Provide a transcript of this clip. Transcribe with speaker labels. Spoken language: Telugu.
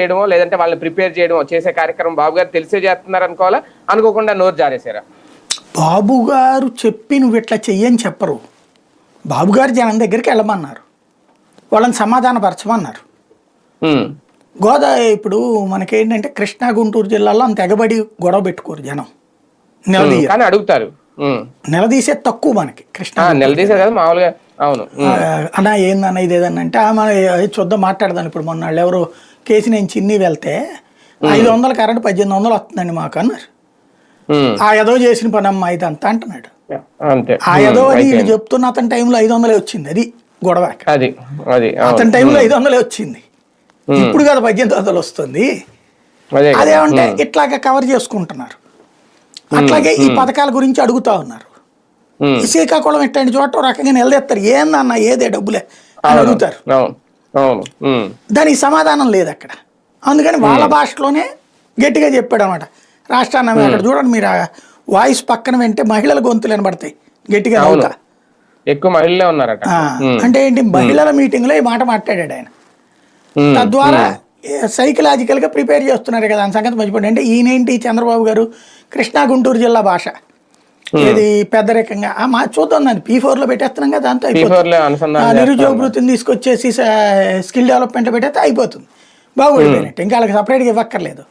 Speaker 1: చేయడమో లేదంటే వాళ్ళని ప్రిపేర్ చేయడమో చేసే కార్యక్రమం బాబు గారు తెలిసే చేస్తున్నారు అనుకోవాలా, అనుకోకుండా నోరు జారేశారా?
Speaker 2: బాబు గారు చెప్పి నువ్వు ఇట్లా చెయ్యని చెప్పరు. బాబు గారు జనం దగ్గరికి వెళ్ళమన్నారు, వాళ్ళని సమాధానపరచమన్నారు. ఇప్పుడు మనకేంటంటే కృష్ణా గుంటూరు జిల్లాలో అంత ఎగబడి గొడవ పెట్టుకోరు జనం,
Speaker 1: కానీ అడుగుతారు.
Speaker 2: నిలదీసే తక్కువ మనకి కృష్ణా
Speaker 1: నిలదీసే కదా మామూలుగా. అవును
Speaker 2: అన్నా ఏందన్నా ఇది ఏదన్నా అంటే మన చూద్దాం మాట్లాడదాను. ఇప్పుడు మొన్న వాళ్ళు ఎవరు కేసు నేను చిన్ని వెళ్తే 500 కరెంట్ 1800 వస్తుందండి మాకు అన్నారు. ఆ ఏదో చేసిన పని అమ్మ ఇదంతా అంటున్నాడు. ఆ ఏదో అని వీళ్ళు చెప్తున్న అతని టైంలో 500 వచ్చింది, అది గొడవ. అతని టైంలో 500 వచ్చింది, ఇప్పుడు కదా 1800 వస్తుంది. అదేమంటే ఇట్లాగా కవర్ చేసుకుంటున్నారు. అట్లాగే ఈ పథకాల గురించి అడుగుతా ఉన్నారు. శ్రీకాకుళం ఇట్లాంటి చోట రకంగా నిలదీస్తారు, ఏందన్న ఏదే డబ్బులే అని అడుగుతారు. దానికి సమాధానం లేదు అక్కడ. అందుకని వాళ్ళ భాషలోనే గట్టిగా చెప్పాడు అనమాట. రాష్ట్రాన్ని అక్కడ చూడండి మీరు, వాయిస్ పక్కన వింటే మహిళల గొంతులు వినబడతాయి గట్టిగా అవుతా.
Speaker 1: ఎక్కువ మహిళలే ఉన్నారట.
Speaker 2: అంటే ఏంటి, మహిళల మీటింగ్ లో ఈ మాట మాట్లాడాడు ఆయన. తద్వారా సైకలాజికల్ గా ప్రిపేర్ చేస్తున్నారు కదా అని సంగతి మర్చిపోండి. అంటే ఈయనేంటి చంద్రబాబు గారు కృష్ణా గుంటూరు జిల్లా భాష ఇది పెద్దరికంగా మా చూద్దాం, దాన్ని P4 లో పెట్టేస్తున్నాం కదా, దాంతో అయిపోతుంది. నిరుద్యోగ వృత్తిని తీసుకొచ్చేసి స్కిల్ డెవలప్మెంట్ పెట్టేస్తే అయిపోతుంది, బాగుపడిపోయినట్టు. ఇంకా వాళ్ళకి సపరేట్గా ఇవ్వక్కర్లేదు.